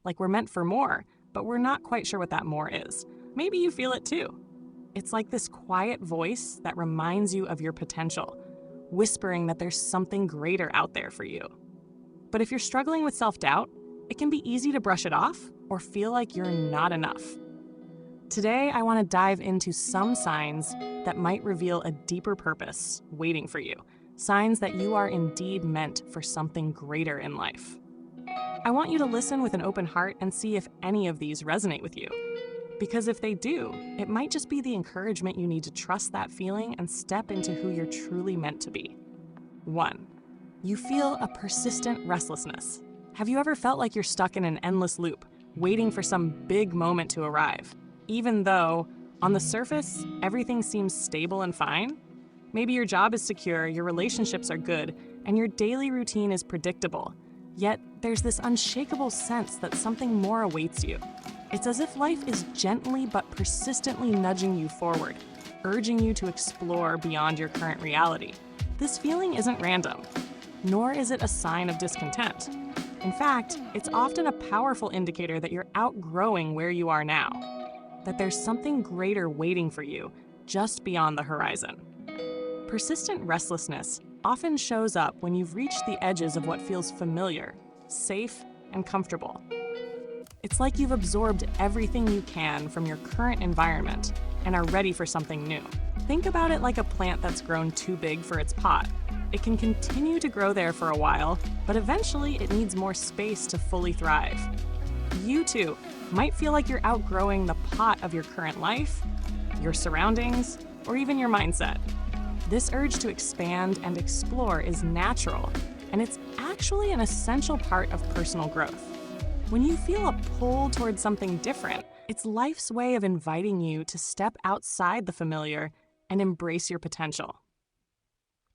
like we're meant for more, but we're not quite sure what that more is. Maybe you feel it too. It's like this quiet voice that reminds you of your potential, whispering that there's something greater out there for you. But if you're struggling with self-doubt, it can be easy to brush it off or feel like you're not enough. Today, I want to dive into some signs that might reveal a deeper purpose waiting for you, signs that you are indeed meant for something greater in life. I want you to listen with an open heart and see if any of these resonate with you. Because if they do, it might just be the encouragement you need to trust that feeling and step into who you're truly meant to be. 1. You feel a persistent restlessness. Have you ever felt like you're stuck in an endless loop, waiting for some big moment to arrive, even though, on the surface, everything seems stable and fine? Maybe your job is secure, your relationships are good, and your daily routine is predictable. Yet, there's this unshakable sense that something more awaits you. It's as if life is gently but persistently nudging you forward, urging you to explore beyond your current reality. This feeling isn't random, nor is it a sign of discontent. In fact, it's often a powerful indicator that you're outgrowing where you are now, that there's something greater waiting for you just beyond the horizon. Persistent restlessness often shows up when you've reached the edges of what feels familiar, safe, and comfortable. It's like you've absorbed everything you can from your current environment and are ready for something new. Think about it like a plant that's grown too big for its pot. It can continue to grow there for a while, but eventually it needs more space to fully thrive. You too might feel like you're outgrowing the pot of your current life, your surroundings, or even your mindset. This urge to expand and explore is natural, and it's actually an essential part of personal growth. When you feel a pull towards something different, it's life's way of inviting you to step outside the familiar and embrace your potential.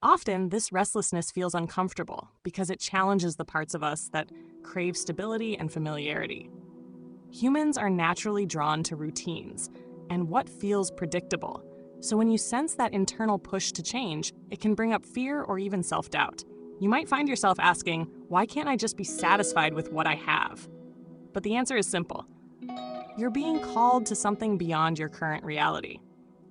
Often, this restlessness feels uncomfortable because it challenges the parts of us that crave stability and familiarity. Humans are naturally drawn to routines and what feels predictable, so when you sense that internal push to change, it can bring up fear or even self-doubt. You might find yourself asking, why can't I just be satisfied with what I have? But the answer is simple. You're being called to something beyond your current reality.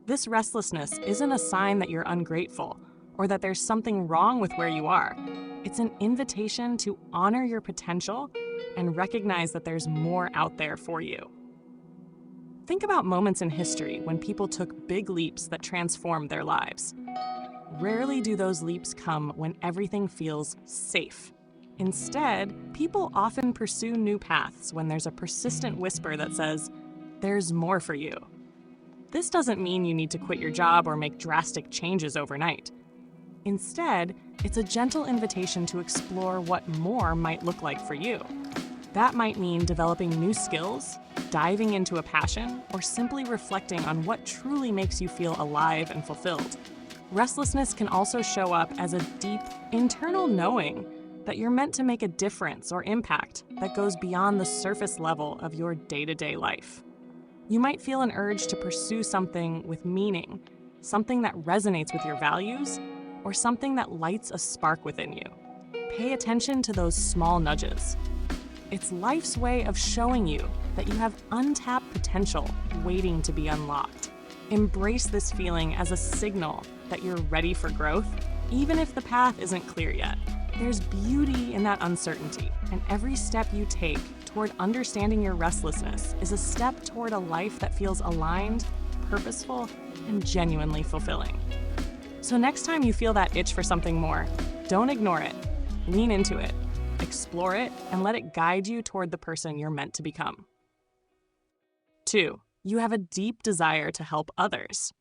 This restlessness isn't a sign that you're ungrateful or that there's something wrong with where you are. It's an invitation to honor your potential and recognize that there's more out there for you. Think about moments in history when people took big leaps that transformed their lives. Rarely do those leaps come when everything feels safe. Instead, people often pursue new paths when there's a persistent whisper that says, "There's more for you." This doesn't mean you need to quit your job or make drastic changes overnight. Instead, it's a gentle invitation to explore what more might look like for you. That might mean developing new skills, diving into a passion, or simply reflecting on what truly makes you feel alive and fulfilled. Restlessness can also show up as a deep, internal knowing that you're meant to make a difference or impact that goes beyond the surface level of your day-to-day life. You might feel an urge to pursue something with meaning, something that resonates with your values, or something that lights a spark within you. Pay attention to those small nudges. It's life's way of showing you that you have untapped potential waiting to be unlocked. Embrace this feeling as a signal that you're ready for growth, even if the path isn't clear yet. There's beauty in that uncertainty, and every step you take toward understanding your restlessness is a step toward a life that feels aligned, purposeful, and genuinely fulfilling. So next time you feel that itch for something more, don't ignore it. Lean into it, explore it, and let it guide you toward the person you're meant to become. 2. You have a deep desire to help others.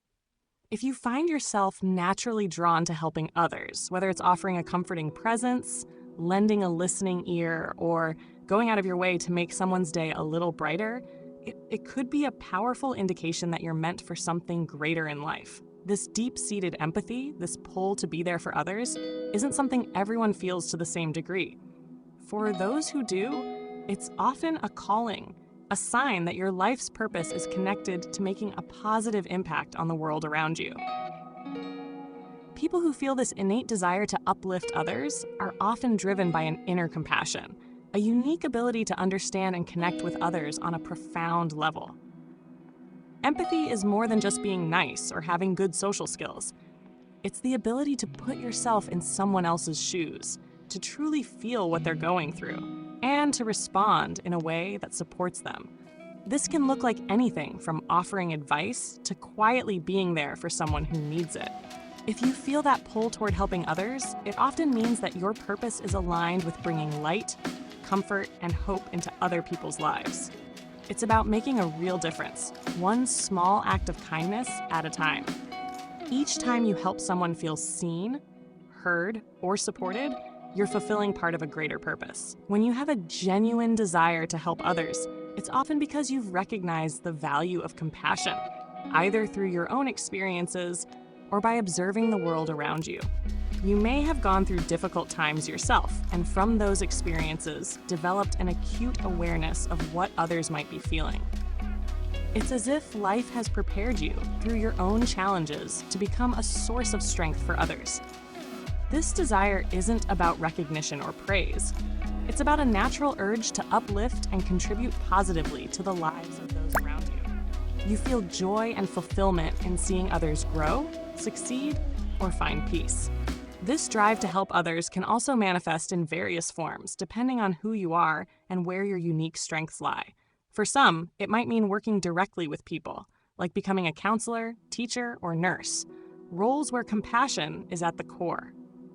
If you find yourself naturally drawn to helping others, whether it's offering a comforting presence, lending a listening ear, or going out of your way to make someone's day a little brighter, it could be a powerful indication that you're meant for something greater in life. This deep-seated empathy, this pull to be there for others, isn't something everyone feels to the same degree. For those who do, it's often a calling, a sign that your life's purpose is connected to making a positive impact on the world around you. People who feel this innate desire to uplift others are often driven by an inner compassion, a unique ability to understand and connect with others on a profound level. Empathy is more than just being nice or having good social skills. It's the ability to put yourself in someone else's shoes, to truly feel what they're going through, and to respond in a way that supports them. This can look like anything from offering advice to quietly being there for someone who needs it. If you feel that pull toward helping others, it often means that your purpose is aligned with bringing light, comfort, and hope into other people's lives. It's about making a real difference, one small act of kindness at a time. Each time you help someone feel seen, heard, or supported, you're fulfilling part of a greater purpose. When you have a genuine desire to help others, it's often because you've recognized the value of compassion, either through your own experiences or by observing the world around you. You may have gone through difficult times yourself, and from those experiences, developed an acute awareness of what others might be feeling. It's as if life has prepared you, through your own challenges, to become a source of strength for others. This desire isn't about recognition or praise. It's about a natural urge to uplift and contribute positively to the lives of those around you. You feel joy and fulfillment in seeing others grow, succeed, or find peace. This drive to help others can also manifest in various forms, depending on who you are and where your unique strengths lie. For some, it might mean working directly with people, like becoming a counselor, teacher, or nurse, roles where compassion is at the core.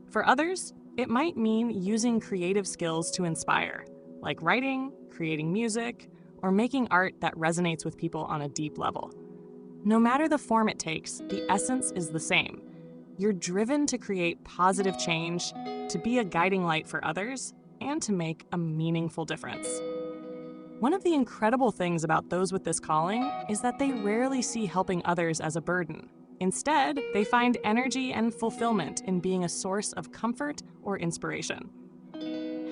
For others, it might mean using creative skills to inspire, like writing, creating music, or making art that resonates with people on a deep level. No matter the form it takes, the essence is the same. You're driven to create positive change, to be a guiding light for others, and to make a meaningful difference. One of the incredible things about those with this calling is that they rarely see helping others as a burden. Instead, they find energy and fulfillment in being a source of comfort or inspiration.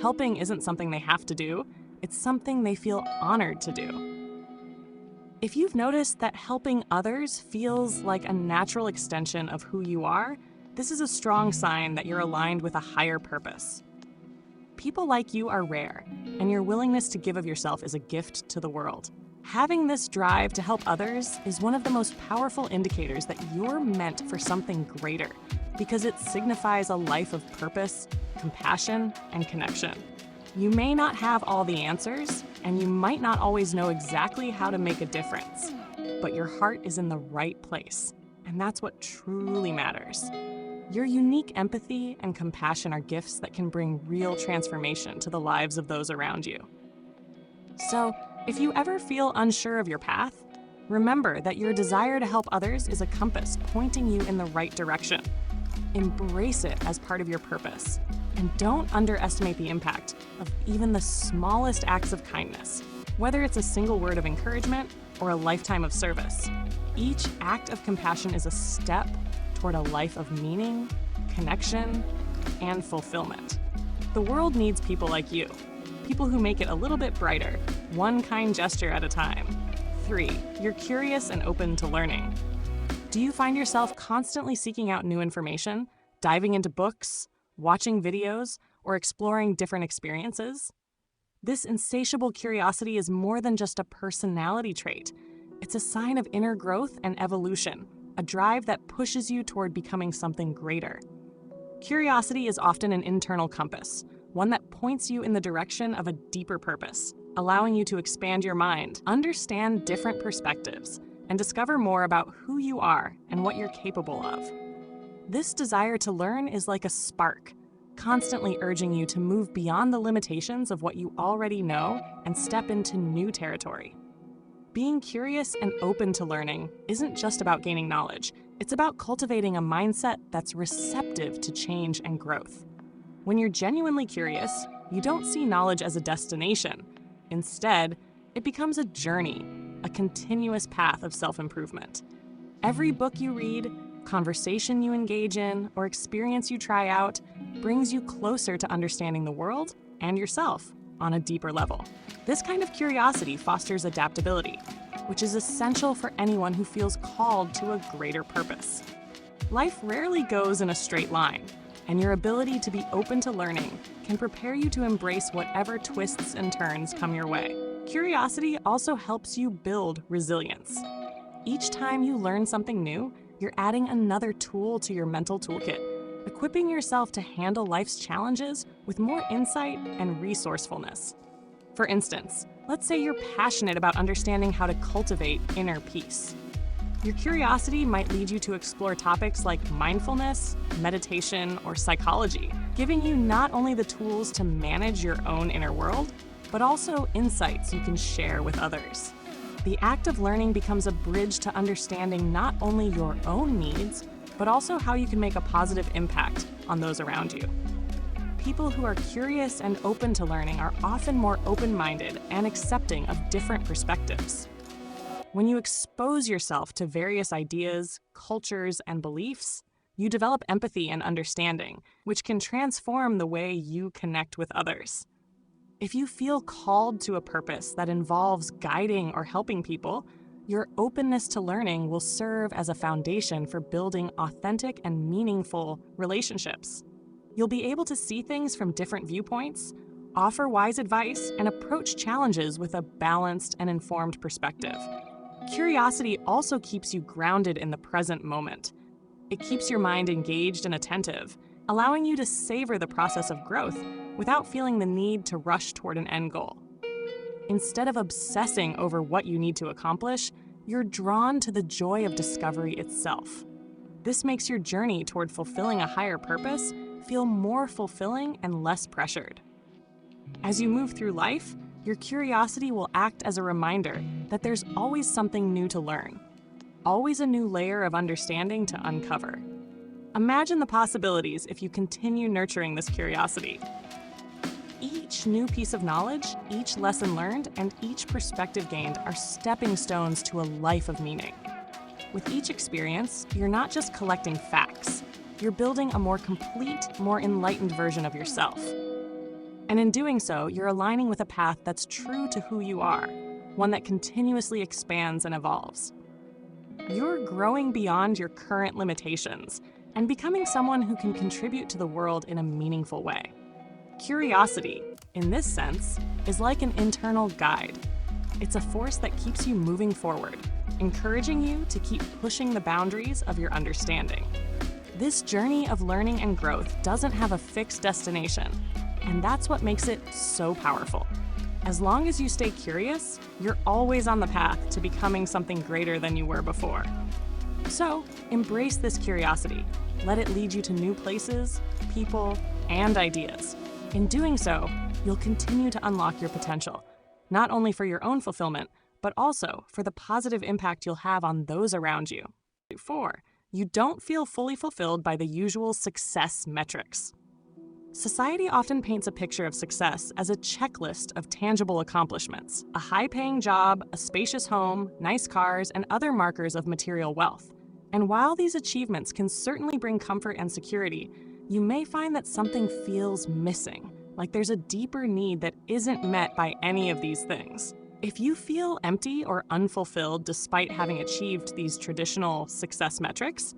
Helping isn't something they have to do, it's something they feel honored to do. If you've noticed that helping others feels like a natural extension of who you are, this is a strong sign that you're aligned with a higher purpose. People like you are rare, and your willingness to give of yourself is a gift to the world. Having this drive to help others is one of the most powerful indicators that you're meant for something greater, because it signifies a life of purpose, compassion, and connection. You may not have all the answers, and you might not always know exactly how to make a difference, but your heart is in the right place, and that's what truly matters. Your unique empathy and compassion are gifts that can bring real transformation to the lives of those around you. So, if you ever feel unsure of your path, remember that your desire to help others is a compass pointing you in the right direction. Embrace it as part of your purpose, and don't underestimate the impact of even the smallest acts of kindness, whether it's a single word of encouragement or a lifetime of service. Each act of compassion is a step toward a life of meaning, connection, and fulfillment. The world needs people like you, people who make it a little bit brighter, one kind gesture at a time. 3, you're curious and open to learning. Do you find yourself constantly seeking out new information, diving into books, watching videos, or exploring different experiences? This insatiable curiosity is more than just a personality trait. It's a sign of inner growth and evolution, a drive that pushes you toward becoming something greater. Curiosity is often an internal compass, one that points you in the direction of a deeper purpose, allowing you to expand your mind, understand different perspectives, and discover more about who you are and what you're capable of. This desire to learn is like a spark, constantly urging you to move beyond the limitations of what you already know and step into new territory. Being curious and open to learning isn't just about gaining knowledge, it's about cultivating a mindset that's receptive to change and growth. When you're genuinely curious, you don't see knowledge as a destination. Instead, it becomes a journey, a continuous path of self-improvement. Every book you read, conversation you engage in, or experience you try out brings you closer to understanding the world and yourself on a deeper level. This kind of curiosity fosters adaptability, which is essential for anyone who feels called to a greater purpose. Life rarely goes in a straight line, and your ability to be open to learning can prepare you to embrace whatever twists and turns come your way. Curiosity also helps you build resilience. Each time you learn something new, you're adding another tool to your mental toolkit, equipping yourself to handle life's challenges with more insight and resourcefulness. For instance, let's say you're passionate about understanding how to cultivate inner peace. Your curiosity might lead you to explore topics like mindfulness, meditation, or psychology, giving you not only the tools to manage your own inner world, but also insights you can share with others. The act of learning becomes a bridge to understanding not only your own needs, but also how you can make a positive impact on those around you. People who are curious and open to learning are often more open-minded and accepting of different perspectives. When you expose yourself to various ideas, cultures, and beliefs, you develop empathy and understanding, which can transform the way you connect with others. If you feel called to a purpose that involves guiding or helping people, your openness to learning will serve as a foundation for building authentic and meaningful relationships. You'll be able to see things from different viewpoints, offer wise advice, and approach challenges with a balanced and informed perspective. Curiosity also keeps you grounded in the present moment. It keeps your mind engaged and attentive, allowing you to savor the process of growth without feeling the need to rush toward an end goal. Instead of obsessing over what you need to accomplish, you're drawn to the joy of discovery itself. This makes your journey toward fulfilling a higher purpose feel more fulfilling and less pressured. As you move through life, your curiosity will act as a reminder that there's always something new to learn, always a new layer of understanding to uncover. Imagine the possibilities if you continue nurturing this curiosity. Each new piece of knowledge, each lesson learned, and each perspective gained are stepping stones to a life of meaning. With each experience, you're not just collecting facts, you're building a more complete, more enlightened version of yourself. And in doing so, you're aligning with a path that's true to who you are, one that continuously expands and evolves. You're growing beyond your current limitations and becoming someone who can contribute to the world in a meaningful way. Curiosity, in this sense, is like an internal guide. It's a force that keeps you moving forward, encouraging you to keep pushing the boundaries of your understanding. This journey of learning and growth doesn't have a fixed destination, and that's what makes it so powerful. As long as you stay curious, you're always on the path to becoming something greater than you were before. So, embrace this curiosity. Let it lead you to new places, people, and ideas. In doing so, you'll continue to unlock your potential, not only for your own fulfillment, but also for the positive impact you'll have on those around you. 4. You don't feel fully fulfilled by the usual success metrics. Society often paints a picture of success as a checklist of tangible accomplishments, a high-paying job, a spacious home, nice cars, and other markers of material wealth. And while these achievements can certainly bring comfort and security, you may find that something feels missing, like there's a deeper need that isn't met by any of these things. If you feel empty or unfulfilled despite having achieved these traditional success metrics,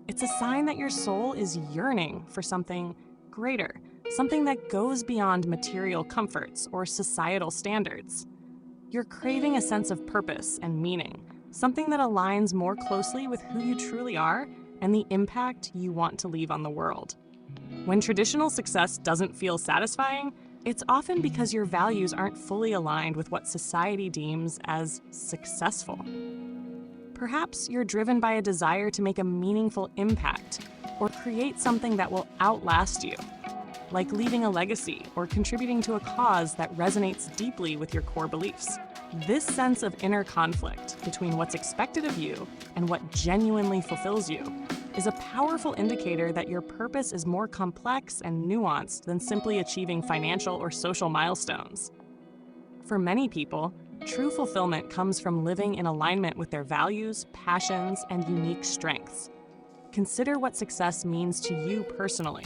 it's a sign that your soul is yearning for something greater, something that goes beyond material comforts or societal standards. You're craving a sense of purpose and meaning, something that aligns more closely with who you truly are and the impact you want to leave on the world. When traditional success doesn't feel satisfying, it's often because your values aren't fully aligned with what society deems as successful. Perhaps you're driven by a desire to make a meaningful impact or create something that will outlast you, like leaving a legacy or contributing to a cause that resonates deeply with your core beliefs. This sense of inner conflict between what's expected of you and what genuinely fulfills you is a powerful indicator that your purpose is more complex and nuanced than simply achieving financial or social milestones. For many people, true fulfillment comes from living in alignment with their values, passions, and unique strengths. Consider what success means to you personally.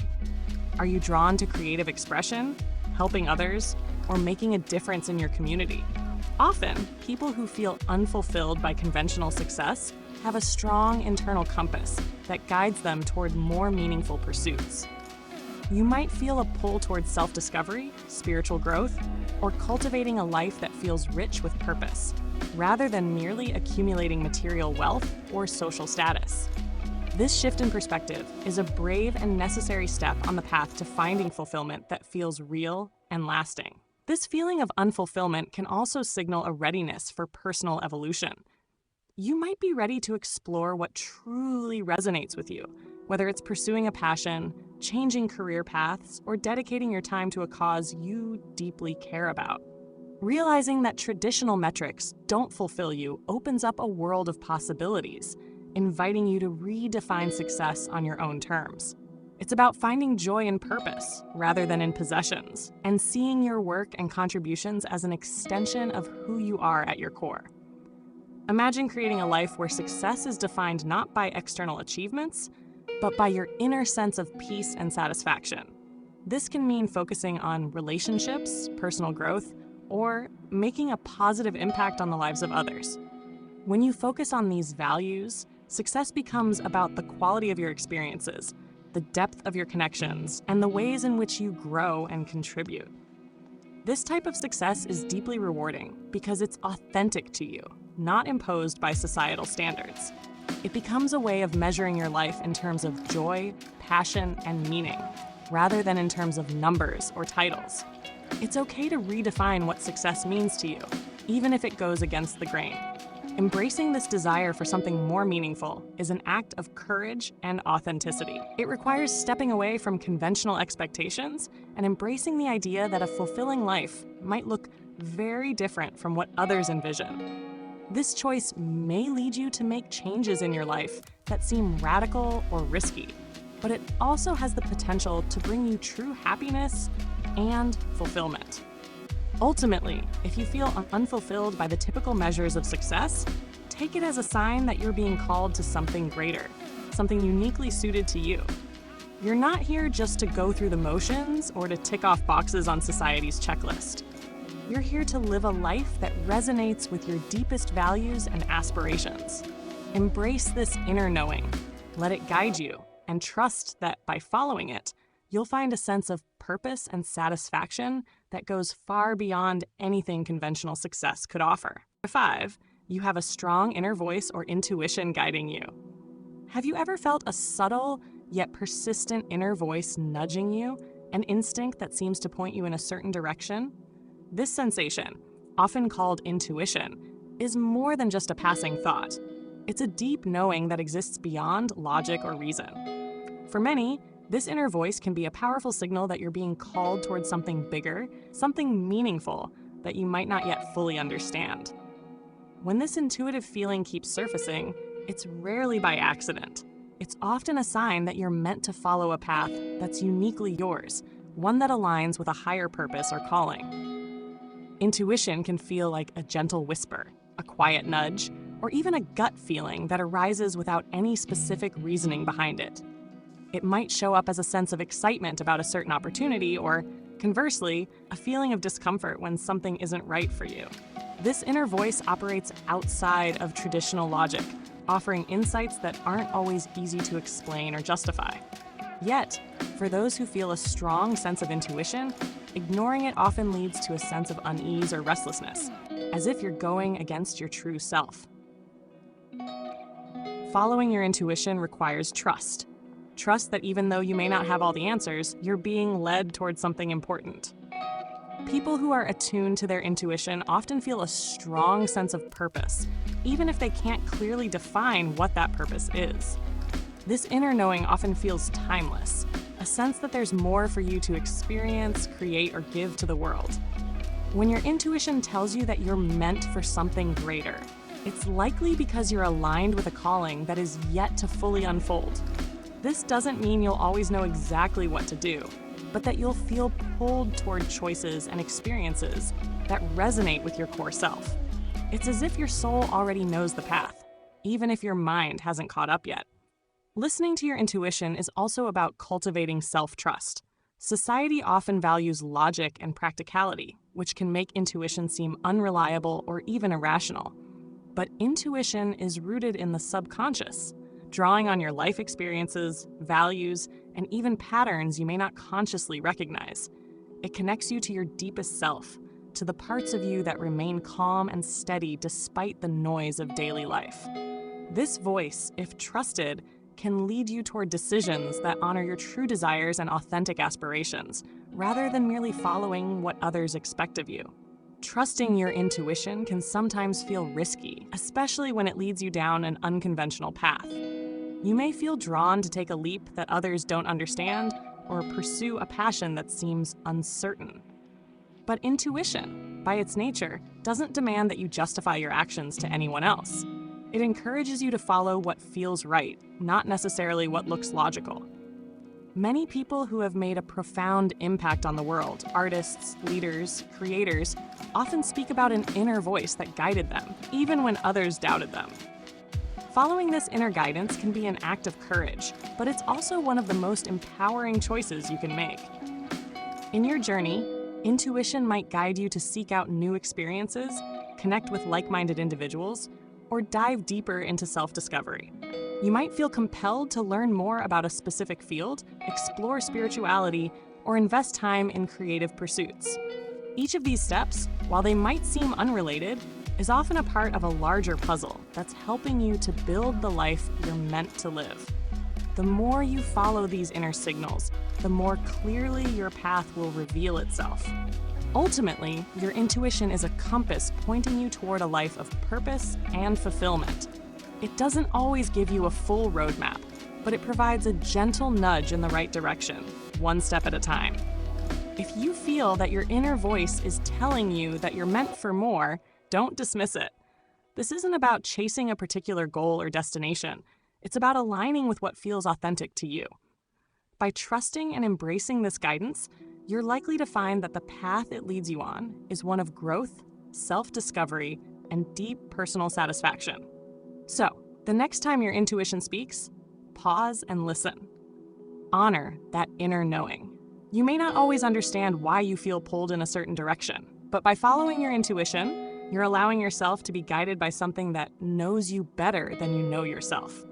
Are you drawn to creative expression, helping others, or making a difference in your community? Often, people who feel unfulfilled by conventional success have a strong internal compass that guides them toward more meaningful pursuits. You might feel a pull towards self-discovery, spiritual growth, or cultivating a life that feels rich with purpose, rather than merely accumulating material wealth or social status. This shift in perspective is a brave and necessary step on the path to finding fulfillment that feels real and lasting. This feeling of unfulfillment can also signal a readiness for personal evolution. You might be ready to explore what truly resonates with you, whether it's pursuing a passion, changing career paths, or dedicating your time to a cause you deeply care about. Realizing that traditional metrics don't fulfill you opens up a world of possibilities, inviting you to redefine success on your own terms. It's about finding joy in purpose rather than in possessions, and seeing your work and contributions as an extension of who you are at your core. Imagine creating a life where success is defined not by external achievements, but by your inner sense of peace and satisfaction. This can mean focusing on relationships, personal growth, or making a positive impact on the lives of others. When you focus on these values, success becomes about the quality of your experiences, the depth of your connections, and the ways in which you grow and contribute. This type of success is deeply rewarding because it's authentic to you, not imposed by societal standards. It becomes a way of measuring your life in terms of joy, passion, and meaning, rather than in terms of numbers or titles. It's okay to redefine what success means to you, even if it goes against the grain. Embracing this desire for something more meaningful is an act of courage and authenticity. It requires stepping away from conventional expectations and embracing the idea that a fulfilling life might look very different from what others envision. This choice may lead you to make changes in your life that seem radical or risky, but it also has the potential to bring you true happiness and fulfillment. Ultimately, if you feel unfulfilled by the typical measures of success, take it as a sign that you're being called to something greater, something uniquely suited to you. You're not here just to go through the motions or to tick off boxes on society's checklist. You're here to live a life that resonates with your deepest values and aspirations. Embrace this inner knowing, let it guide you, and trust that by following it, you'll find a sense of purpose and satisfaction that goes far beyond anything conventional success could offer. 5, you have a strong inner voice or intuition guiding you. Have you ever felt a subtle yet persistent inner voice nudging you, an instinct that seems to point you in a certain direction? This sensation, often called intuition, is more than just a passing thought. It's a deep knowing that exists beyond logic or reason. For many, this inner voice can be a powerful signal that you're being called towards something bigger, something meaningful that you might not yet fully understand. When this intuitive feeling keeps surfacing, it's rarely by accident. It's often a sign that you're meant to follow a path that's uniquely yours, one that aligns with a higher purpose or calling. Intuition can feel like a gentle whisper, a quiet nudge, or even a gut feeling that arises without any specific reasoning behind it. It might show up as a sense of excitement about a certain opportunity, or, conversely, a feeling of discomfort when something isn't right for you. This inner voice operates outside of traditional logic, offering insights that aren't always easy to explain or justify. Yet, for those who feel a strong sense of intuition, ignoring it often leads to a sense of unease or restlessness, as if you're going against your true self. Following your intuition requires trust. Trust that even though you may not have all the answers, you're being led towards something important. People who are attuned to their intuition often feel a strong sense of purpose, even if they can't clearly define what that purpose is. This inner knowing often feels timeless, a sense that there's more for you to experience, create, or give to the world. When your intuition tells you that you're meant for something greater, it's likely because you're aligned with a calling that is yet to fully unfold. This doesn't mean you'll always know exactly what to do, but that you'll feel pulled toward choices and experiences that resonate with your core self. It's as if your soul already knows the path, even if your mind hasn't caught up yet. Listening to your intuition is also about cultivating self-trust. Society often values logic and practicality, which can make intuition seem unreliable or even irrational. But intuition is rooted in the subconscious, drawing on your life experiences, values, and even patterns you may not consciously recognize. It connects you to your deepest self, to the parts of you that remain calm and steady despite the noise of daily life. This voice, if trusted, can lead you toward decisions that honor your true desires and authentic aspirations, rather than merely following what others expect of you. Trusting your intuition can sometimes feel risky, especially when it leads you down an unconventional path. You may feel drawn to take a leap that others don't understand or pursue a passion that seems uncertain. But intuition, by its nature, doesn't demand that you justify your actions to anyone else. It encourages you to follow what feels right, not necessarily what looks logical. Many people who have made a profound impact on the world, artists, leaders, creators, often speak about an inner voice that guided them, even when others doubted them. Following this inner guidance can be an act of courage, but it's also one of the most empowering choices you can make. In your journey, intuition might guide you to seek out new experiences, connect with like-minded individuals, or dive deeper into self-discovery. You might feel compelled to learn more about a specific field, explore spirituality, or invest time in creative pursuits. Each of these steps, while they might seem unrelated, is often a part of a larger puzzle that's helping you to build the life you're meant to live. The more you follow these inner signals, the more clearly your path will reveal itself. Ultimately, your intuition is a compass pointing you toward a life of purpose and fulfillment. It doesn't always give you a full roadmap, but it provides a gentle nudge in the right direction, one step at a time. If you feel that your inner voice is telling you that you're meant for more, don't dismiss it. This isn't about chasing a particular goal or destination. It's about aligning with what feels authentic to you. By trusting and embracing this guidance, you're likely to find that the path it leads you on is one of growth, self-discovery, and deep personal satisfaction. So, the next time your intuition speaks, pause and listen. Honor that inner knowing. You may not always understand why you feel pulled in a certain direction, but by following your intuition, you're allowing yourself to be guided by something that knows you better than you know yourself.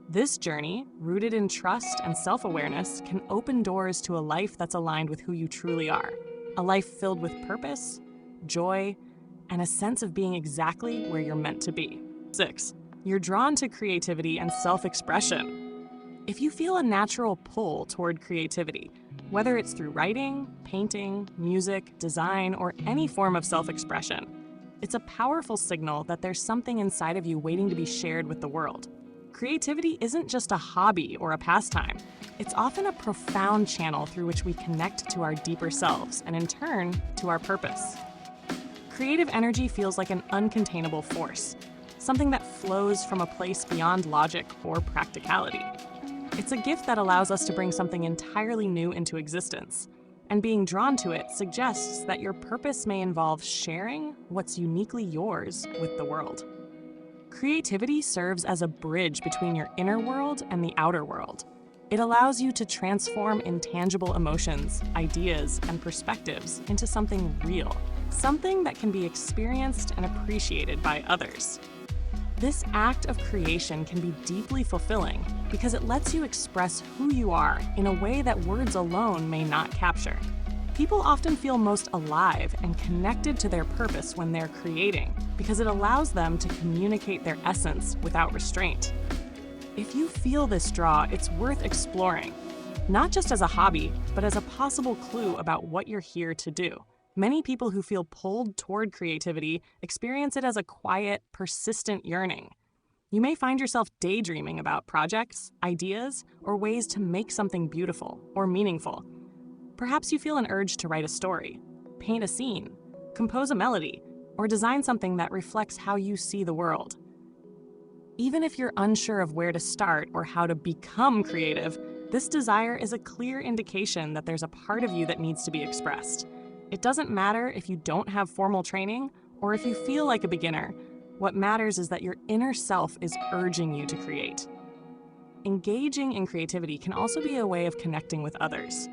This journey, rooted in trust and self-awareness, can open doors to a life that's aligned with who you truly are. A life filled with purpose, joy, and a sense of being exactly where you're meant to be. 6. You're drawn to creativity and self-expression. If you feel a natural pull toward creativity, whether it's through writing, painting, music, design, or any form of self-expression, it's a powerful signal that there's something inside of you waiting to be shared with the world. Creativity isn't just a hobby or a pastime. It's often a profound channel through which we connect to our deeper selves and, in turn, to our purpose. Creative energy feels like an uncontainable force, something that flows from a place beyond logic or practicality. It's a gift that allows us to bring something entirely new into existence, and being drawn to it suggests that your purpose may involve sharing what's uniquely yours with the world. Creativity serves as a bridge between your inner world and the outer world. It allows you to transform intangible emotions, ideas, and perspectives into something real, something that can be experienced and appreciated by others. This act of creation can be deeply fulfilling because it lets you express who you are in a way that words alone may not capture. People often feel most alive and connected to their purpose when they're creating because it allows them to communicate their essence without restraint. If you feel this draw, it's worth exploring, not just as a hobby, but as a possible clue about what you're here to do. Many people who feel pulled toward creativity experience it as a quiet, persistent yearning. You may find yourself daydreaming about projects, ideas, or ways to make something beautiful or meaningful. Perhaps you feel an urge to write a story, paint a scene, compose a melody, or design something that reflects how you see the world. Even if you're unsure of where to start or how to become creative, this desire is a clear indication that there's a part of you that needs to be expressed. It doesn't matter if you don't have formal training or if you feel like a beginner. What matters is that your inner self is urging you to create. Engaging in creativity can also be a way of connecting with others.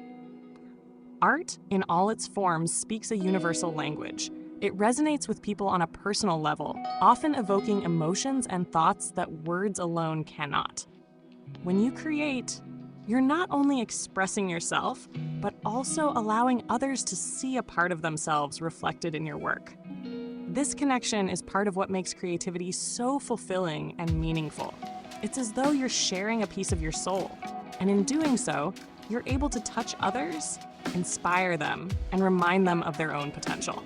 Art, in all its forms, speaks a universal language. It resonates with people on a personal level, often evoking emotions and thoughts that words alone cannot. When you create, You're not only expressing yourself, but also allowing others to see a part of themselves reflected in your work. This connection is part of what makes creativity so fulfilling and meaningful. It's as though you're sharing a piece of your soul, and in doing so, you're able to touch others, inspire them, and remind them of their own potential.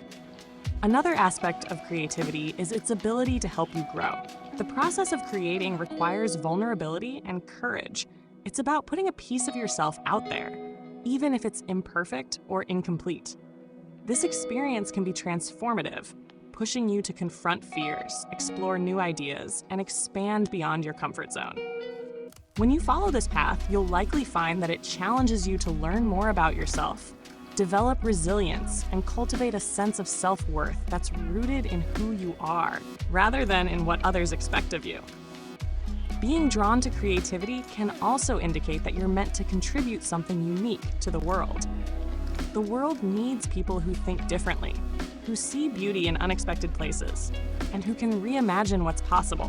Another aspect of creativity is its ability to help you grow. The process of creating requires vulnerability and courage. It's about putting a piece of yourself out there, even if it's imperfect or incomplete. This experience can be transformative, pushing you to confront fears, explore new ideas, and expand beyond your comfort zone. When you follow this path, you'll likely find that it challenges you to learn more about yourself, develop resilience, and cultivate a sense of self-worth that's rooted in who you are, rather than in what others expect of you. Being drawn to creativity can also indicate that you're meant to contribute something unique to the world. The world needs people who think differently, who see beauty in unexpected places, and who can reimagine what's possible.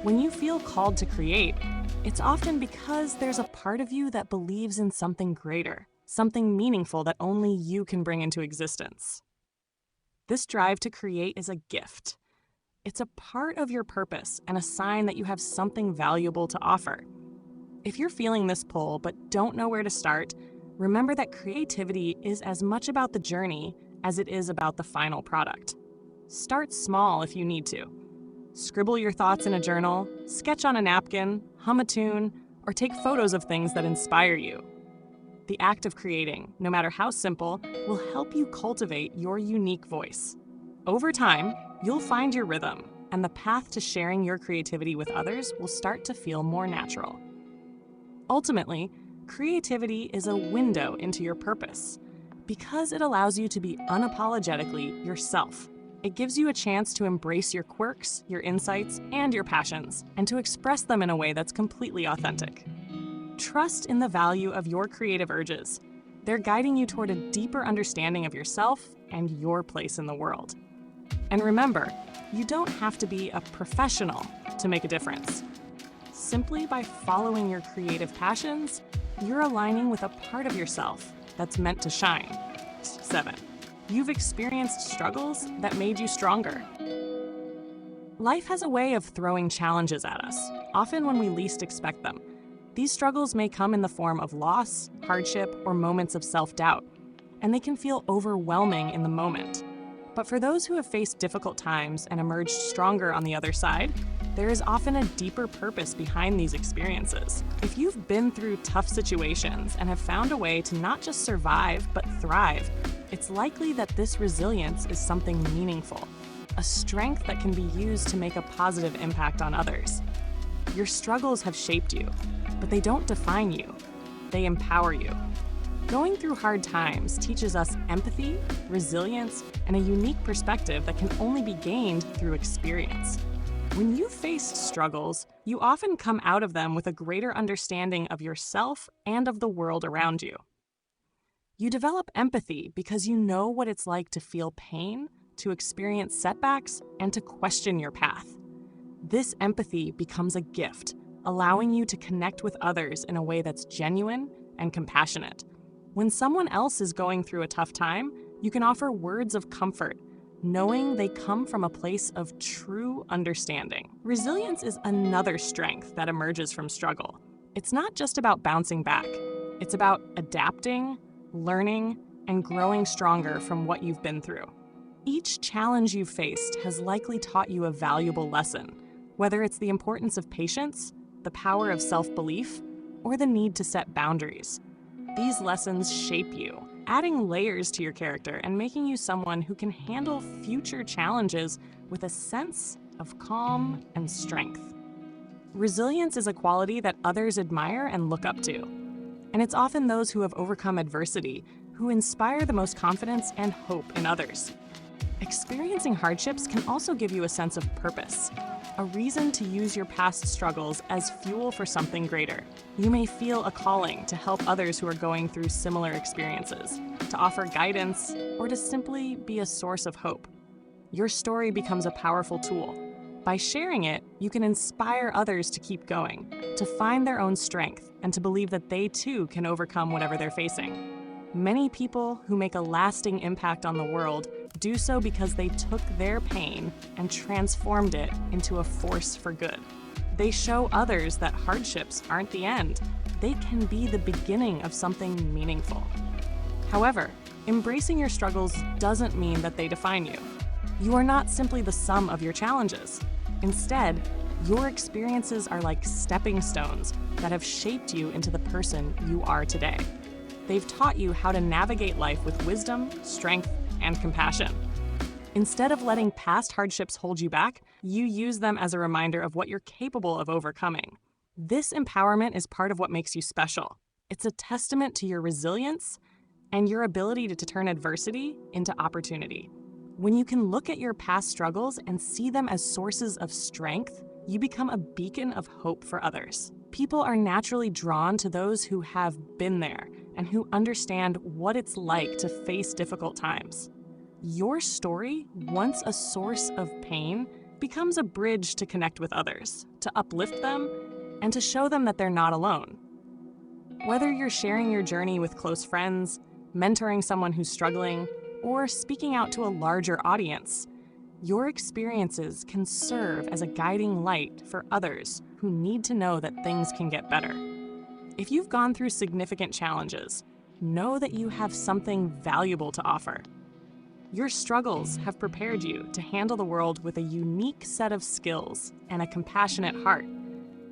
When you feel called to create, it's often because there's a part of you that believes in something greater, something meaningful that only you can bring into existence. This drive to create is a gift. It's a part of your purpose and a sign that you have something valuable to offer. If you're feeling this pull but don't know where to start, remember that creativity is as much about the journey as it is about the final product. Start small if you need to. Scribble your thoughts in a journal, sketch on a napkin, hum a tune, or take photos of things that inspire you. The act of creating, no matter how simple, will help you cultivate your unique voice. Over time, you'll find your rhythm, and the path to sharing your creativity with others will start to feel more natural. Ultimately, creativity is a window into your purpose because it allows you to be unapologetically yourself. It gives you a chance to embrace your quirks, your insights, and your passions, and to express them in a way that's completely authentic. Trust in the value of your creative urges. They're guiding you toward a deeper understanding of yourself and your place in the world. And remember, you don't have to be a professional to make a difference. Simply by following your creative passions, you're aligning with a part of yourself that's meant to shine. 7. You've experienced struggles that made you stronger. Life has a way of throwing challenges at us, often when we least expect them. These struggles may come in the form of loss, hardship, or moments of self-doubt, and they can feel overwhelming in the moment. But for those who have faced difficult times and emerged stronger on the other side, there is often a deeper purpose behind these experiences. If you've been through tough situations and have found a way to not just survive, but thrive, it's likely that this resilience is something meaningful, a strength that can be used to make a positive impact on others. Your struggles have shaped you, but they don't define you. They empower you. Going through hard times teaches us empathy, resilience, and a unique perspective that can only be gained through experience. When you've faced struggles, you often come out of them with a greater understanding of yourself and of the world around you. You develop empathy because you know what it's like to feel pain, to experience setbacks, and to question your path. This empathy becomes a gift, allowing you to connect with others in a way that's genuine and compassionate. When someone else is going through a tough time, you can offer words of comfort, knowing they come from a place of true understanding. Resilience is another strength that emerges from struggle. It's not just about bouncing back. It's about adapting, learning, and growing stronger from what you've been through. Each challenge you've faced has likely taught you a valuable lesson, whether it's the importance of patience, the power of self-belief, or the need to set boundaries. These lessons shape you, adding layers to your character and making you someone who can handle future challenges with a sense of calm and strength. Resilience is a quality that others admire and look up to, and it's often those who have overcome adversity who inspire the most confidence and hope in others. Experiencing hardships can also give you a sense of purpose, a reason to use your past struggles as fuel for something greater. You may feel a calling to help others who are going through similar experiences, to offer guidance, or to simply be a source of hope. Your story becomes a powerful tool. By sharing it, you can inspire others to keep going, to find their own strength and to believe that they too can overcome whatever they're facing. Many people who make a lasting impact on the world do so because they took their pain and transformed it into a force for good. They show others that hardships aren't the end. They can be the beginning of something meaningful. However, embracing your struggles doesn't mean that they define you. You are not simply the sum of your challenges. Instead, your experiences are like stepping stones that have shaped you into the person you are today. They've taught you how to navigate life with wisdom, strength, and compassion. Instead of letting past hardships hold you back, you use them as a reminder of what you're capable of overcoming. This empowerment is part of what makes you special. It's a testament to your resilience and your ability to turn adversity into opportunity. When you can look at your past struggles and see them as sources of strength, you become a beacon of hope for others. People are naturally drawn to those who have been there and who understand what it's like to face difficult times. Your story, once a source of pain, becomes a bridge to connect with others, to uplift them, and to show them that they're not alone. Whether you're sharing your journey with close friends, mentoring someone who's struggling, or speaking out to a larger audience, your experiences can serve as a guiding light for others who need to know that things can get better. If you've gone through significant challenges, know that you have something valuable to offer. Your struggles have prepared you to handle the world with a unique set of skills and a compassionate heart.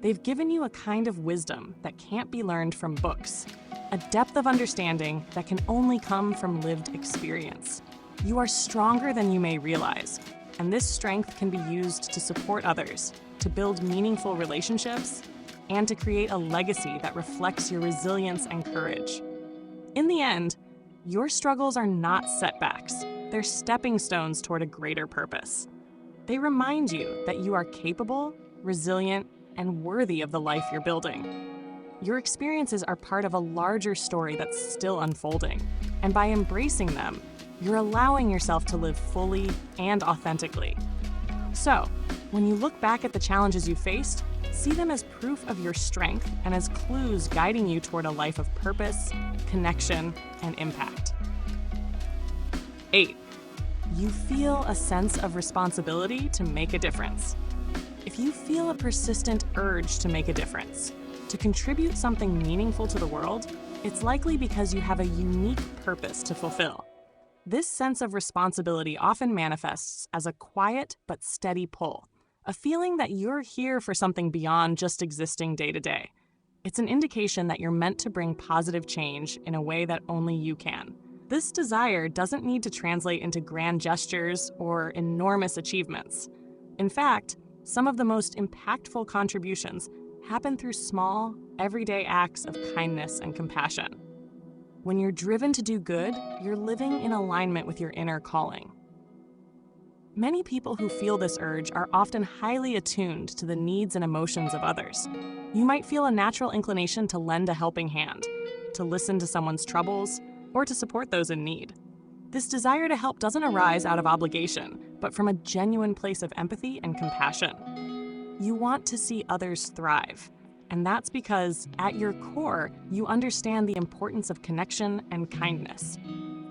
They've given you a kind of wisdom that can't be learned from books, a depth of understanding that can only come from lived experience. You are stronger than you may realize, and this strength can be used to support others, to build meaningful relationships, and to create a legacy that reflects your resilience and courage. In the end, your struggles are not setbacks. They're stepping stones toward a greater purpose. They remind you that you are capable, resilient, and worthy of the life you're building. Your experiences are part of a larger story that's still unfolding, and by embracing them, you're allowing yourself to live fully and authentically. So, when you look back at the challenges you faced, see them as proof of your strength and as clues guiding you toward a life of purpose, connection, and impact. 8. You feel a sense of responsibility to make a difference. If you feel a persistent urge to make a difference, to contribute something meaningful to the world, it's likely because you have a unique purpose to fulfill. This sense of responsibility often manifests as a quiet but steady pull, a feeling that you're here for something beyond just existing day to day. It's an indication that you're meant to bring positive change in a way that only you can. This desire doesn't need to translate into grand gestures or enormous achievements. In fact, some of the most impactful contributions happen through small, everyday acts of kindness and compassion. When you're driven to do good, you're living in alignment with your inner calling. Many people who feel this urge are often highly attuned to the needs and emotions of others. You might feel a natural inclination to lend a helping hand, to listen to someone's troubles, or to support those in need. This desire to help doesn't arise out of obligation, but from a genuine place of empathy and compassion. You want to see others thrive, and that's because, at your core, you understand the importance of connection and kindness.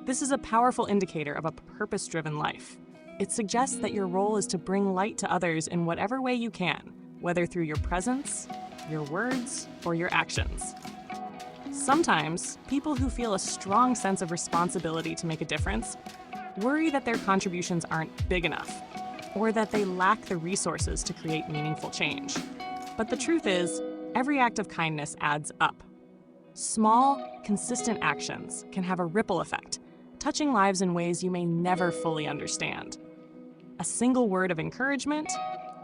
This is a powerful indicator of a purpose-driven life. It suggests that your role is to bring light to others in whatever way you can, whether through your presence, your words, or your actions. Sometimes, people who feel a strong sense of responsibility to make a difference worry that their contributions aren't big enough, or that they lack the resources to create meaningful change. But the truth is, every act of kindness adds up. Small, consistent actions can have a ripple effect, touching lives in ways you may never fully understand. A single word of encouragement,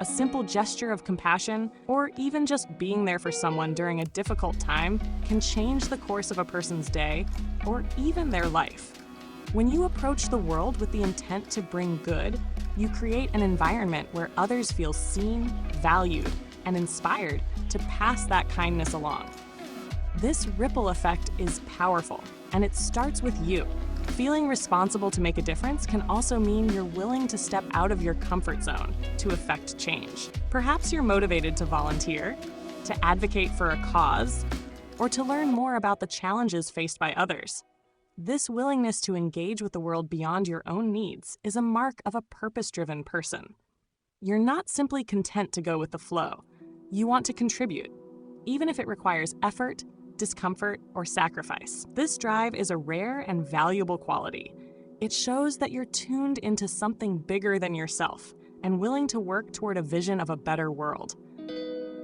a simple gesture of compassion, or even just being there for someone during a difficult time can change the course of a person's day or even their life. When you approach the world with the intent to bring good, you create an environment where others feel seen, valued, and inspired to pass that kindness along. This ripple effect is powerful, and it starts with you. Feeling responsible to make a difference can also mean you're willing to step out of your comfort zone to affect change. Perhaps you're motivated to volunteer, to advocate for a cause, or to learn more about the challenges faced by others. This willingness to engage with the world beyond your own needs is a mark of a purpose-driven person. You're not simply content to go with the flow. You want to contribute, even if it requires effort, discomfort, or sacrifice. This drive is a rare and valuable quality. It shows that you're tuned into something bigger than yourself and willing to work toward a vision of a better world.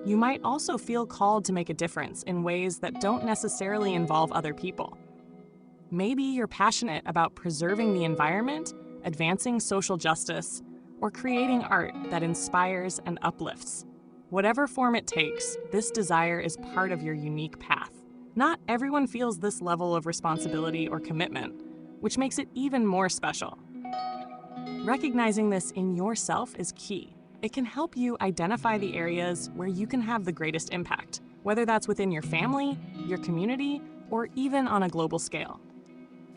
You might also feel called to make a difference in ways that don't necessarily involve other people. Maybe you're passionate about preserving the environment, advancing social justice, or creating art that inspires and uplifts. Whatever form it takes, this desire is part of your unique path. Not everyone feels this level of responsibility or commitment, which makes it even more special. Recognizing this in yourself is key. It can help you identify the areas where you can have the greatest impact, whether that's within your family, your community, or even on a global scale.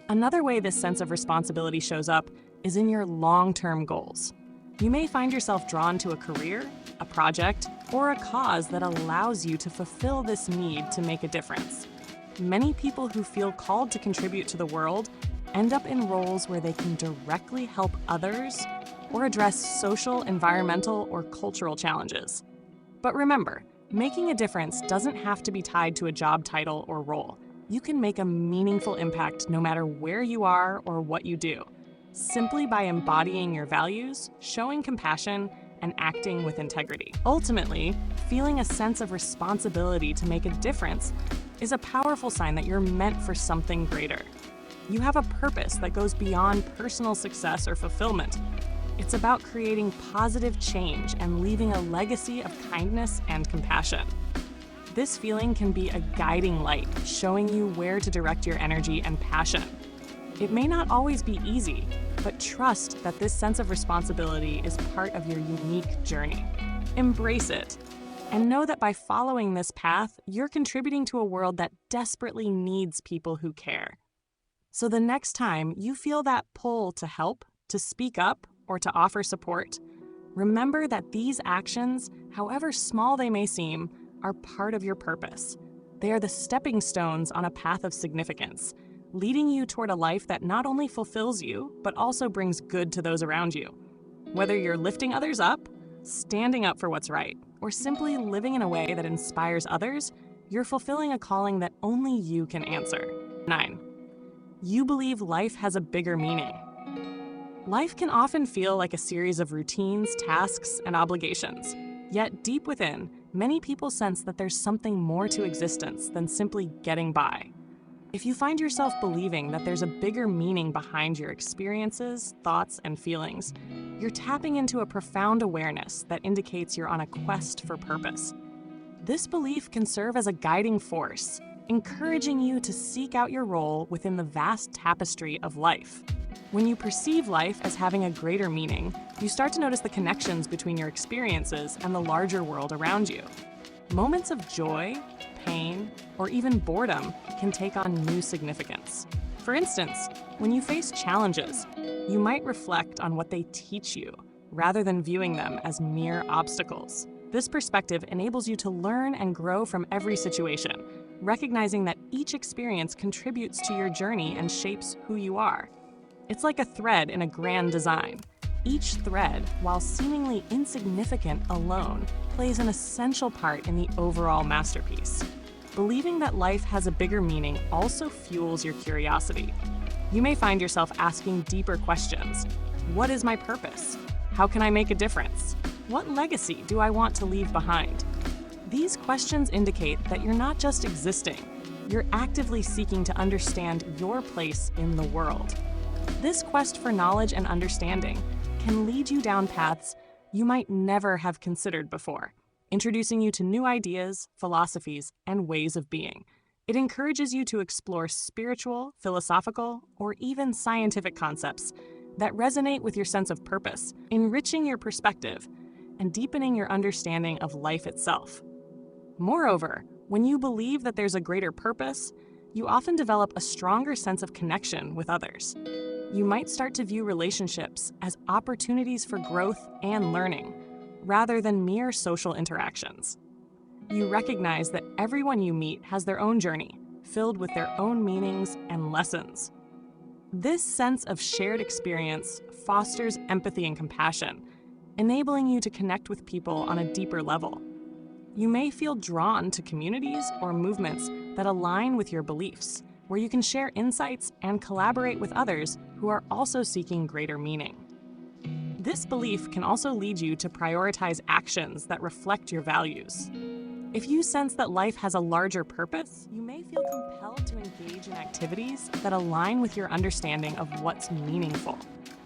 Another way this sense of responsibility shows up is in your long-term goals. You may find yourself drawn to a career, a project, or a cause that allows you to fulfill this need to make a difference. Many people who feel called to contribute to the world end up in roles where they can directly help others or address social, environmental, or cultural challenges. But remember, making a difference doesn't have to be tied to a job title or role. You can make a meaningful impact no matter where you are or what you do, simply by embodying your values, showing compassion, and acting with integrity. Ultimately, feeling a sense of responsibility to make a difference is a powerful sign that you're meant for something greater. You have a purpose that goes beyond personal success or fulfillment. It's about creating positive change and leaving a legacy of kindness and compassion. This feeling can be a guiding light, showing you where to direct your energy and passion. It may not always be easy, but trust that this sense of responsibility is part of your unique journey. Embrace it, and know that by following this path, you're contributing to a world that desperately needs people who care. So the next time you feel that pull to help, to speak up, or to offer support, remember that these actions, however small they may seem, are part of your purpose. They are the stepping stones on a path of significance, leading you toward a life that not only fulfills you, but also brings good to those around you. Whether you're lifting others up, standing up for what's right, or simply living in a way that inspires others, you're fulfilling a calling that only you can answer. 9. You believe life has a bigger meaning. Life can often feel like a series of routines, tasks, and obligations. Yet deep within, many people sense that there's something more to existence than simply getting by. If you find yourself believing that there's a bigger meaning behind your experiences, thoughts, and feelings, you're tapping into a profound awareness that indicates you're on a quest for purpose. This belief can serve as a guiding force, encouraging you to seek out your role within the vast tapestry of life. When you perceive life as having a greater meaning, you start to notice the connections between your experiences and the larger world around you. Moments of joy, pain, or even boredom can take on new significance. For instance, when you face challenges, you might reflect on what they teach you, rather than viewing them as mere obstacles. This perspective enables you to learn and grow from every situation, recognizing that each experience contributes to your journey and shapes who you are. It's like a thread in a grand design. Each thread, while seemingly insignificant alone, plays an essential part in the overall masterpiece. Believing that life has a bigger meaning also fuels your curiosity. You may find yourself asking deeper questions. What is my purpose? How can I make a difference? What legacy do I want to leave behind? These questions indicate that you're not just existing, you're actively seeking to understand your place in the world. This quest for knowledge and understanding can lead you down paths you might never have considered before, introducing you to new ideas, philosophies, and ways of being. It encourages you to explore spiritual, philosophical, or even scientific concepts that resonate with your sense of purpose, enriching your perspective and deepening your understanding of life itself. Moreover, when you believe that there's a greater purpose, you often develop a stronger sense of connection with others. You might start to view relationships as opportunities for growth and learning, rather than mere social interactions. you recognize that everyone you meet has their own journey, filled with their own meanings and lessons. This sense of shared experience fosters empathy and compassion, enabling you to connect with people on a deeper level. You may feel drawn to communities or movements that align with your beliefs, where you can share insights and collaborate with others who are also seeking greater meaning. This belief can also lead you to prioritize actions that reflect your values. If you sense that life has a larger purpose, you may feel compelled to engage in activities that align with your understanding of what's meaningful.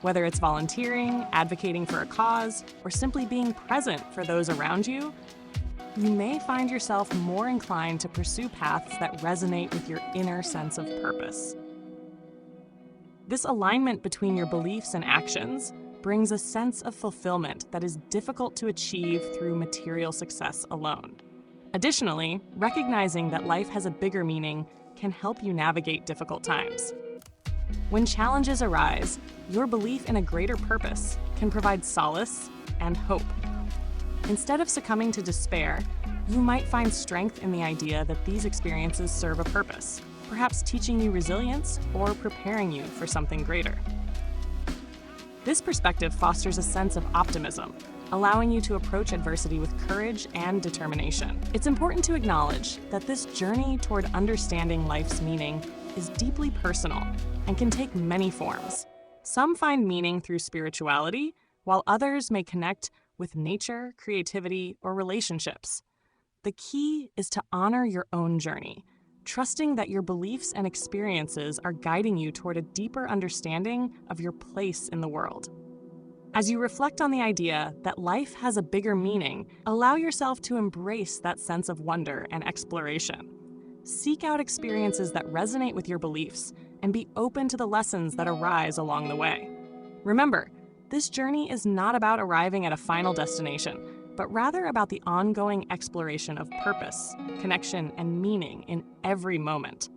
Whether it's volunteering, advocating for a cause, or simply being present for those around you, you may find yourself more inclined to pursue paths that resonate with your inner sense of purpose. This alignment between your beliefs and actions brings a sense of fulfillment that is difficult to achieve through material success alone. Additionally, recognizing that life has a bigger meaning can help you navigate difficult times. When challenges arise, your belief in a greater purpose can provide solace and hope. Instead of succumbing to despair, you might find strength in the idea that these experiences serve a purpose, perhaps teaching you resilience or preparing you for something greater. This perspective fosters a sense of optimism, allowing you to approach adversity with courage and determination. It's important to acknowledge that this journey toward understanding life's meaning is deeply personal and can take many forms. Some find meaning through spirituality, while others may connect with nature, creativity, or relationships. The key is to honor your own journey, trusting that your beliefs and experiences are guiding you toward a deeper understanding of your place in the world. As you reflect on the idea that life has a bigger meaning, allow yourself to embrace that sense of wonder and exploration. Seek out experiences that resonate with your beliefs and be open to the lessons that arise along the way. Remember, this journey is not about arriving at a final destination, but rather about the ongoing exploration of purpose, connection, and meaning in every moment.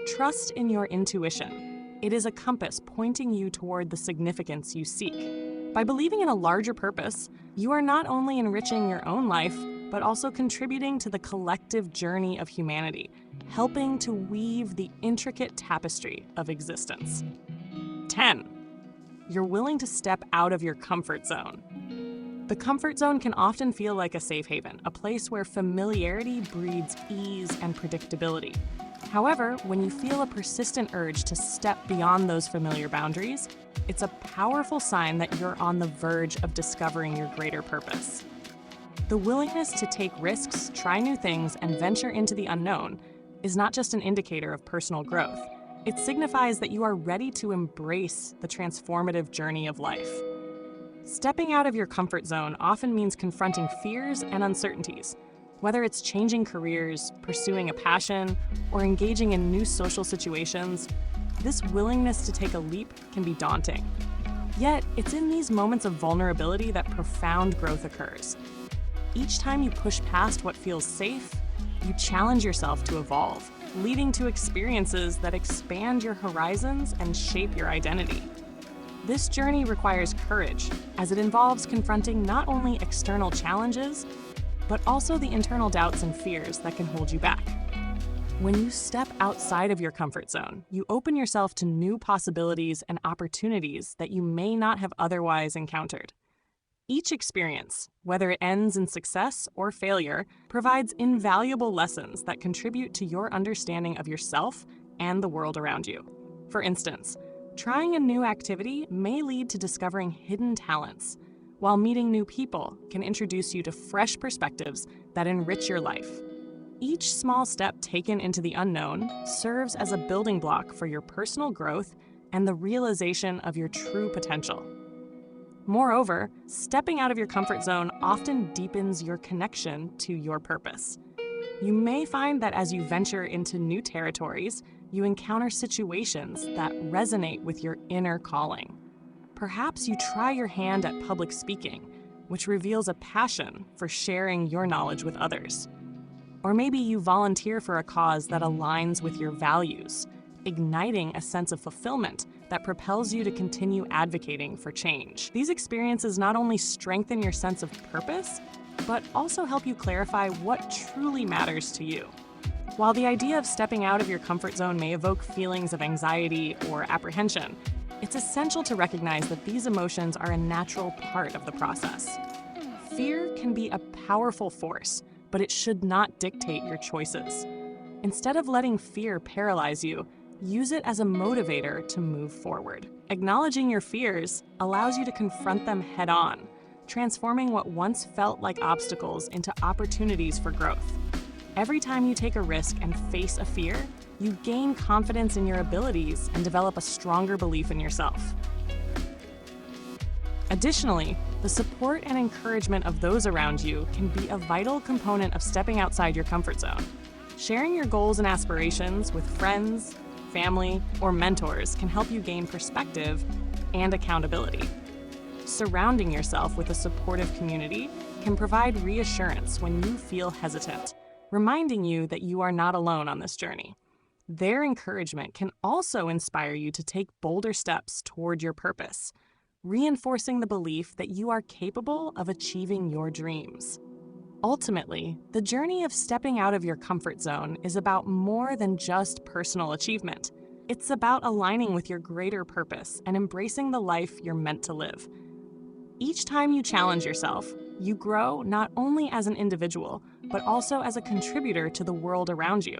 Trust in your intuition. It is a compass pointing you toward the significance you seek. By believing in a larger purpose, you are not only enriching your own life, but also contributing to the collective journey of humanity, helping to weave the intricate tapestry of existence. 10. You're willing to step out of your comfort zone. The comfort zone can often feel like a safe haven, a place where familiarity breeds ease and predictability. However, when you feel a persistent urge to step beyond those familiar boundaries, it's a powerful sign that you're on the verge of discovering your greater purpose. The willingness to take risks, try new things, and venture into the unknown is not just an indicator of personal growth. It signifies that you are ready to embrace the transformative journey of life. Stepping out of your comfort zone often means confronting fears and uncertainties. Whether it's changing careers, pursuing a passion, or engaging in new social situations, this willingness to take a leap can be daunting. Yet, it's in these moments of vulnerability that profound growth occurs. Each time you push past what feels safe, you challenge yourself to evolve, leading to experiences that expand your horizons and shape your identity. This journey requires courage, as it involves confronting not only external challenges, but also the internal doubts and fears that can hold you back. When you step outside of your comfort zone, you open yourself to new possibilities and opportunities that you may not have otherwise encountered. Each experience, whether it ends in success or failure, provides invaluable lessons that contribute to your understanding of yourself and the world around you. For instance, trying a new activity may lead to discovering hidden talents, while meeting new people can introduce you to fresh perspectives that enrich your life. Each small step taken into the unknown serves as a building block for your personal growth and the realization of your true potential. Moreover, stepping out of your comfort zone often deepens your connection to your purpose. You may find that as you venture into new territories, you encounter situations that resonate with your inner calling. Perhaps you try your hand at public speaking, which reveals a passion for sharing your knowledge with others. Or maybe you volunteer for a cause that aligns with your values, igniting a sense of fulfillment that propels you to continue advocating for change. These experiences not only strengthen your sense of purpose, but also help you clarify what truly matters to you. While the idea of stepping out of your comfort zone may evoke feelings of anxiety or apprehension, it's essential to recognize that these emotions are a natural part of the process. Fear can be a powerful force, but it should not dictate your choices. Instead of letting fear paralyze you, use it as a motivator to move forward. Acknowledging your fears allows you to confront them head-on, transforming what once felt like obstacles into opportunities for growth. Every time you take a risk and face a fear, you gain confidence in your abilities and develop a stronger belief in yourself. Additionally, the support and encouragement of those around you can be a vital component of stepping outside your comfort zone. Sharing your goals and aspirations with friends, family, or mentors can help you gain perspective and accountability. Surrounding yourself with a supportive community can provide reassurance when you feel hesitant, reminding you that you are not alone on this journey. Their encouragement can also inspire you to take bolder steps toward your purpose, reinforcing the belief that you are capable of achieving your dreams. Ultimately, the journey of stepping out of your comfort zone is about more than just personal achievement. It's about aligning with your greater purpose and embracing the life you're meant to live. Each time you challenge yourself, you grow not only as an individual, but also as a contributor to the world around you.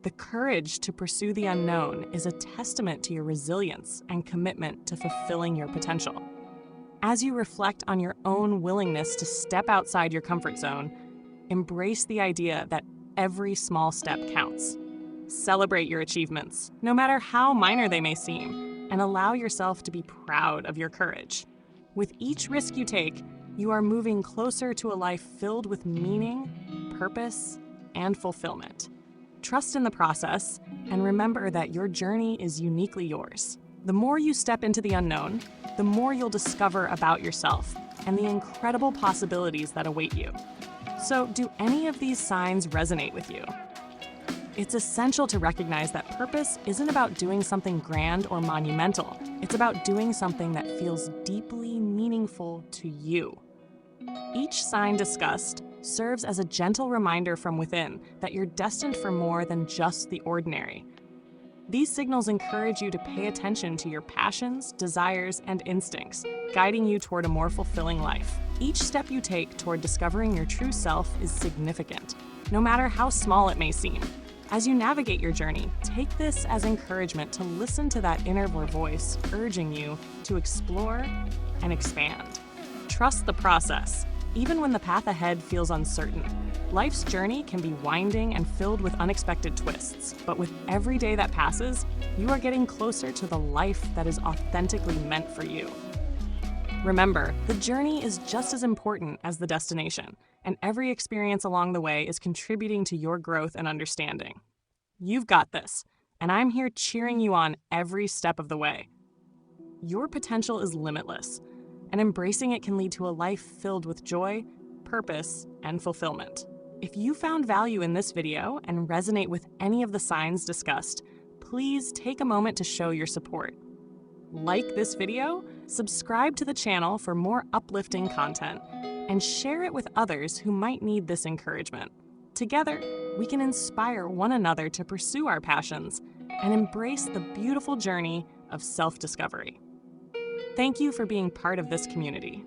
The courage to pursue the unknown is a testament to your resilience and commitment to fulfilling your potential. As you reflect on your own willingness to step outside your comfort zone, embrace the idea that every small step counts. Celebrate your achievements, no matter how minor they may seem, and allow yourself to be proud of your courage. With each risk you take, you are moving closer to a life filled with meaning, purpose, and fulfillment. Trust in the process, and remember that your journey is uniquely yours. The more you step into the unknown, the more you'll discover about yourself and the incredible possibilities that await you. So, do any of these signs resonate with you? It's essential to recognize that purpose isn't about doing something grand or monumental. It's about doing something that feels deeply meaningful to you. Each sign discussed serves as a gentle reminder from within that you're destined for more than just the ordinary. These signals encourage you to pay attention to your passions, desires, and instincts, guiding you toward a more fulfilling life. Each step you take toward discovering your true self is significant, no matter how small it may seem. As you navigate your journey, take this as encouragement to listen to that inner voice urging you to explore and expand. Trust the process, even when the path ahead feels uncertain. Life's journey can be winding and filled with unexpected twists, but with every day that passes, you are getting closer to the life that is authentically meant for you. Remember, the journey is just as important as the destination, and every experience along the way is contributing to your growth and understanding. You've got this, and I'm here cheering you on every step of the way. Your potential is limitless, and embracing it can lead to a life filled with joy, purpose, and fulfillment. If you found value in this video and resonate with any of the signs discussed, please take a moment to show your support. Like this video, subscribe to the channel for more uplifting content, and share it with others who might need this encouragement. Together, we can inspire one another to pursue our passions and embrace the beautiful journey of self-discovery. Thank you for being part of this community.